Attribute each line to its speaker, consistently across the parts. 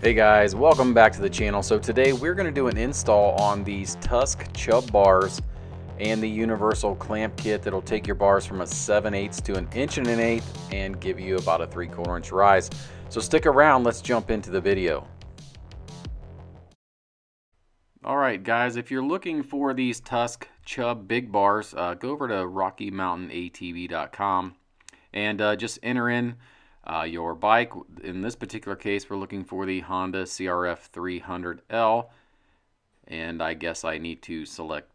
Speaker 1: Hey guys, welcome back to the channel. So today we're going to do an install on these Tusk Chub bars and the universal clamp kit that'll take your bars from a 7/8 to an 1.1 and give you about a 3/4 inch rise. So stick around, let's jump into the video. Alright guys, if you're looking for these Tusk Chub big bars, go over to RockyMountainATV.com and just enter in your bike. In this particular case, we're looking for the Honda CRF 300L, and I guess I need to select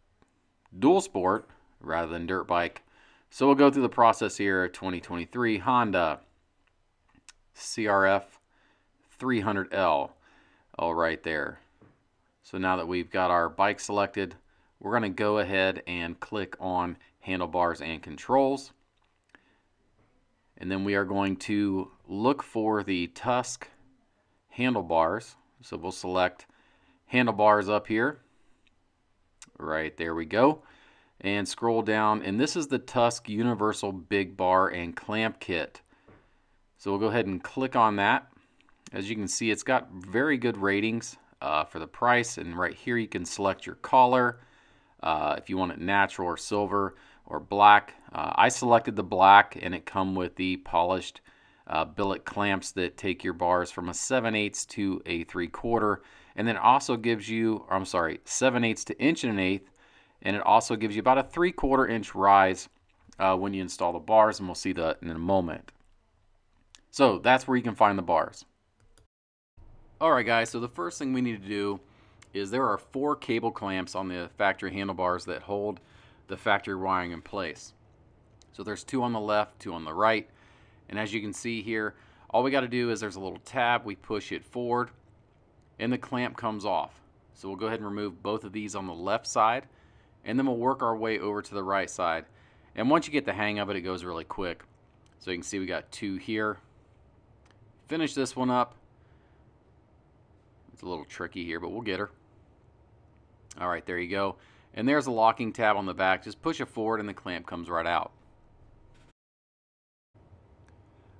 Speaker 1: dual sport rather than dirt bike. So we'll go through the process here. 2023 Honda CRF 300L, all right there. So now that we've got our bike selected, we're going to go ahead and click on handlebars and controls. And then we are going to look for the Tusk handlebars. So we'll select handlebars up here. Right, there we go. And scroll down. And this is the Tusk Universal Big Bar and Clamp Kit. So we'll go ahead and click on that. As you can see, it's got very good ratings for the price. And right here you can select your color. If you want it natural or silver or black. I selected the black, and it come with the polished billet clamps that take your bars from a 7/8 to a 3/4, and then it also gives you, 7/8 to 1.1, and it also gives you about a 3/4 inch rise when you install the bars, and we'll see that in a moment. So that's where you can find the bars. Alright guys, so the first thing we need to do is there are 4 cable clamps on the factory handlebars that hold the factory wiring in place. So there's 2 on the left, 2 on the right, and as you can see here, all we got to do is there's a little tab, we push it forward, and the clamp comes off. So we'll go ahead and remove both of these on the left side, and then we'll work our way over to the right side. And once you get the hang of it, it goes really quick. So you can see we got 2 here. Finish this one up. It's a little tricky here, but we'll get her. Alright, there you go. And there's a locking tab on the back. Just push it forward and the clamp comes right out.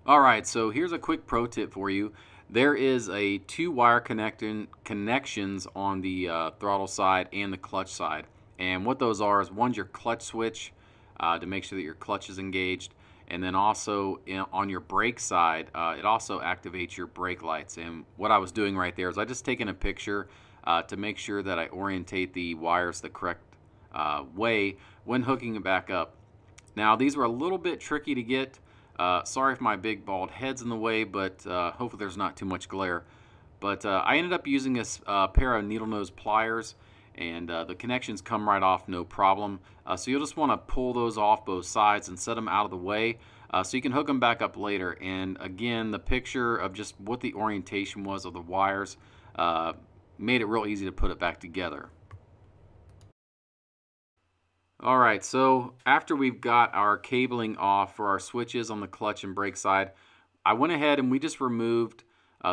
Speaker 1: Alright, so here's a quick pro tip for you. There is a 2 wire connections on the throttle side and the clutch side. And what those are is one's your clutch switch to make sure that your clutch is engaged. And then also on your brake side, it also activates your brake lights. And what I was doing right there is I just taken a picture to make sure that I orientate the wires the correct way when hooking it back up. Now these were a little bit tricky to get. Sorry if my big bald head's in the way, but hopefully there's not too much glare. But I ended up using a pair of needle nose pliers, and the connections come right off no problem. So you'll just want to pull those off both sides and set them out of the way so you can hook them back up later. And again, the picture of just what the orientation was of the wires made it real easy to put it back together. Alright, so after we've got our cabling off for our switches on the clutch and brake side, I went ahead and we just removed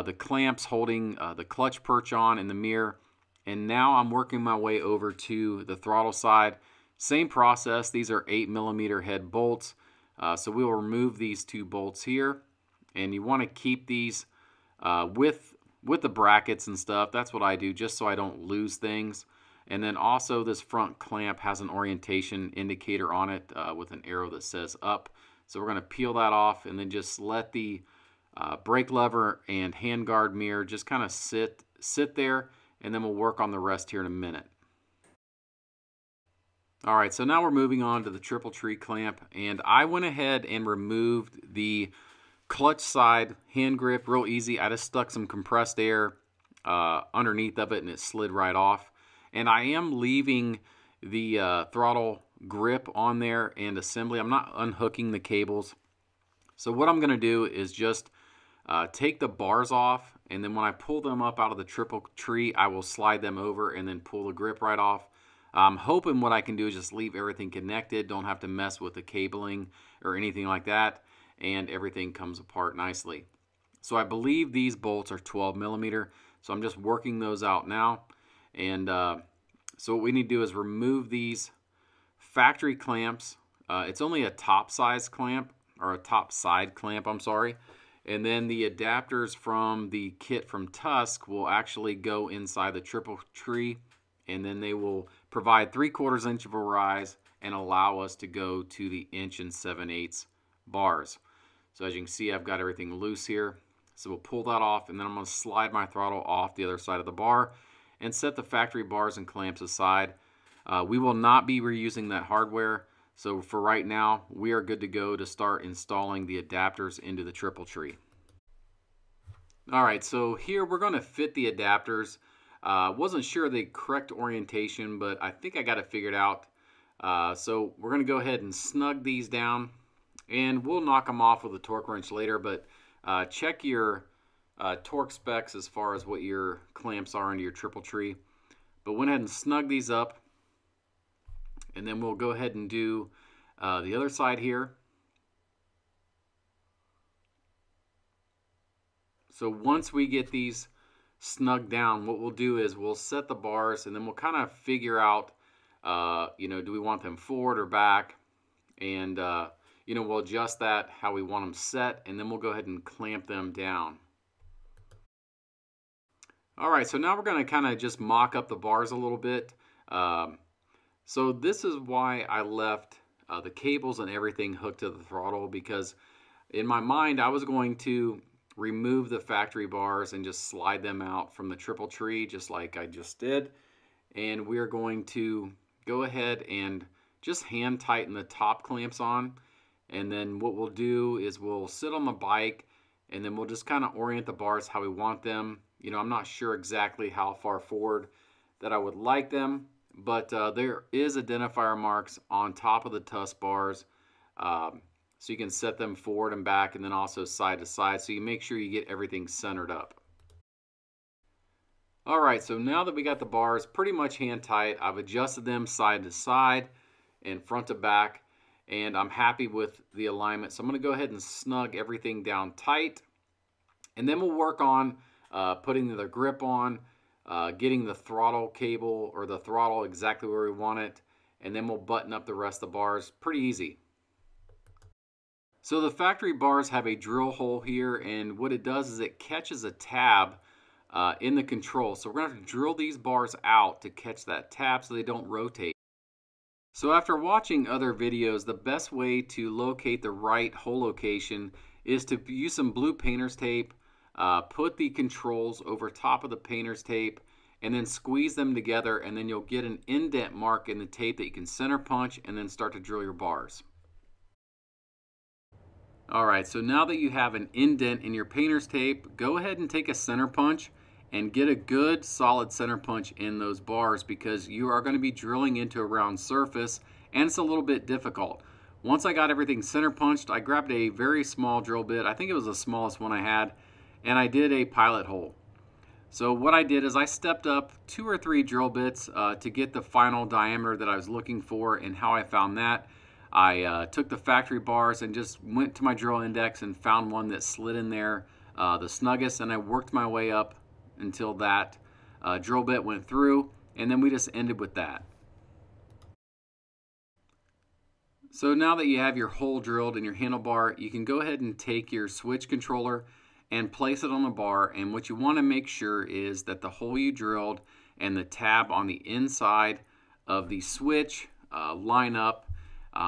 Speaker 1: the clamps holding the clutch perch on and the mirror. And now I'm working my way over to the throttle side. Same process. These are 8mm head bolts. So we will remove these 2 bolts here. And you want to keep these with the brackets and stuff. That's what I do, just so I don't lose things. And then also this front clamp has an orientation indicator on it with an arrow that says up. So we're going to peel that off and then just let the brake lever and handguard mirror just kind of sit there, and then we'll work on the rest here in a minute. Alright, so now we're moving on to the triple tree clamp, and I went ahead and removed the clutch side hand grip real easy. I just stuck some compressed air underneath of it and it slid right off. And I am leaving the throttle grip on there and assembly. I'm not unhooking the cables. So what I'm going to do is just take the bars off, and then when I pull them up out of the triple tree, I will slide them over and then pull the grip right off. I'm hoping what I can do is just leave everything connected, don't have to mess with the cabling or anything like that, and everything comes apart nicely. So I believe these bolts are 12mm, so I'm just working those out now. And so what we need to do is remove these factory clamps. It's only a top size clamp, or a top side clamp, I'm sorry. And then the adapters from the kit from Tusk will actually go inside the triple tree, and then they will provide 3/4 inch of a rise and allow us to go to the 1 7/8 bars. So as you can see, I've got everything loose here. So we'll pull that off, and then I'm going to slide my throttle off the other side of the bar and set the factory bars and clamps aside. We will not be reusing that hardware. So for right now, we are good to go to start installing the adapters into the triple tree. All right, so here we're going to fit the adapters. Wasn't sure the correct orientation, but I think I got it figured out. So we're going to go ahead and snug these down, and we'll knock them off with a torque wrench later, but check your torque specs as far as what your clamps are into your triple tree. But went ahead and snug these up. And then we'll go ahead and do the other side here. So once we get these snug down, what we'll do is we'll set the bars, and then we'll kind of figure out, do we want them forward or back? And, we'll adjust that how we want them set, and then we'll go ahead and clamp them down. All right, so now we're going to kind of just mock up the bars a little bit. So this is why I left the cables and everything hooked to the throttle, because in my mind I was going to remove the factory bars and just slide them out from the triple tree just like I just did. And we're going to go ahead and just hand tighten the top clamps on. And then what we'll do is we'll sit on the bike, and then we'll just kind of orient the bars how we want them. I'm not sure exactly how far forward that I would like them, but there is identifier marks on top of the Tusk bars, so you can set them forward and back, and then also side to side, so you make sure you get everything centered up. All right, so now that we got the bars pretty much hand tight, I've adjusted them side to side and front to back, and I'm happy with the alignment. So I'm going to go ahead and snug everything down tight, and then we'll work on putting the grip on, getting the throttle cable or the throttle exactly where we want it, and then we'll button up the rest of the bars. Pretty easy. So the factory bars have a drill hole here, and what it does is it catches a tab in the control. So we're going to have to drill these bars out to catch that tab so they don't rotate. So after watching other videos, the best way to locate the right hole location is to use some blue painter's tape, put the controls over top of the painter's tape, and then squeeze them together, and then you'll get an indent mark in the tape that you can center punch and then start to drill your bars. Alright, so now that you have an indent in your painter's tape, go ahead and take a center punch and get a good solid center punch in those bars, because you are going to be drilling into a round surface and it's a little bit difficult. Once I got everything center punched, I grabbed a very small drill bit. I think it was the smallest one I had, and I did a pilot hole. So what I did is I stepped up 2 or 3 drill bits to get the final diameter that I was looking for. And how I found that, I took the factory bars and just went to my drill index and found one that slid in there the snuggest, and I worked my way up until that drill bit went through, and then we just ended with that. So now that you have your hole drilled in your handlebar, you can go ahead and take your switch controller and place it on the bar, and what you want to make sure is that the hole you drilled and the tab on the inside of the switch line up.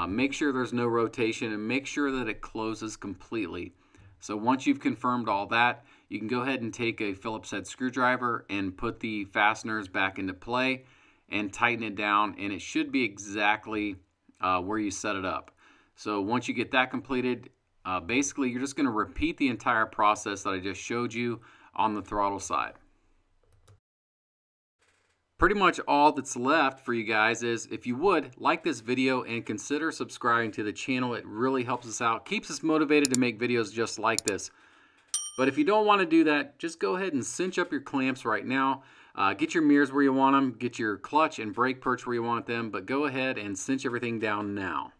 Speaker 1: Make sure there's no rotation, and make sure that it closes completely. So once you've confirmed all that, you can go ahead and take a Phillips head screwdriver and put the fasteners back into play and tighten it down, and it should be exactly where you set it up. So once you get that completed, basically you're just going to repeat the entire process that I just showed you on the throttle side. Pretty much all that's left for you guys is, if you would, like this video and consider subscribing to the channel. It really helps us out, keeps us motivated to make videos just like this. But if you don't want to do that, just go ahead and cinch up your clamps right now. Get your mirrors where you want them, get your clutch and brake perch where you want them, but go ahead and cinch everything down now.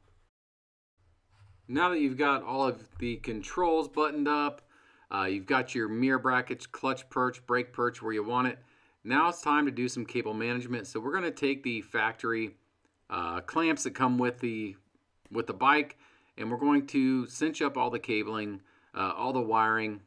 Speaker 1: Now that you've got all of the controls buttoned up, you've got your mirror brackets, clutch perch, brake perch where you want it, now it's time to do some cable management. So we're going to take the factory clamps that come with the bike, and we're going to cinch up all the cabling all the wiring.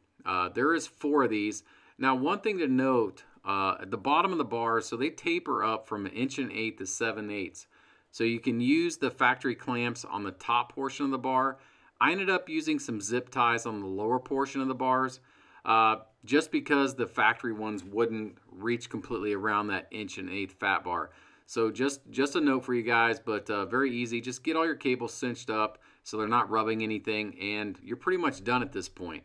Speaker 1: There is 4 of these. Now, one thing to note, at the bottom of the bars, so they taper up from 1 1/8 to 7/8. So you can use the factory clamps on the top portion of the bar. I ended up using some zip ties on the lower portion of the bars, just because the factory ones wouldn't reach completely around that 1 1/8 fat bar. So just a note for you guys, but very easy. Just get all your cables cinched up so they're not rubbing anything, and you're pretty much done at this point.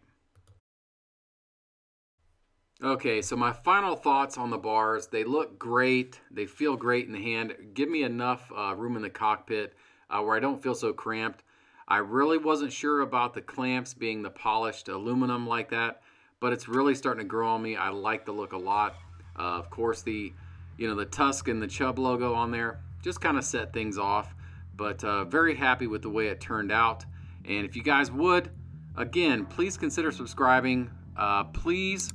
Speaker 1: Okay, so my final thoughts on the bars. They look great. They feel great in the hand. Give me enough room in the cockpit where I don't feel so cramped. I really wasn't sure about the clamps being the polished aluminum like that, but it's really starting to grow on me. I like the look a lot. Of course, the Tusk and the Chub logo on there just kind of set things off, but very happy with the way it turned out. And if you guys would, again, please consider subscribing. Please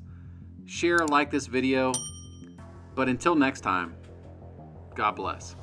Speaker 1: share and like this video. But until next time, God bless.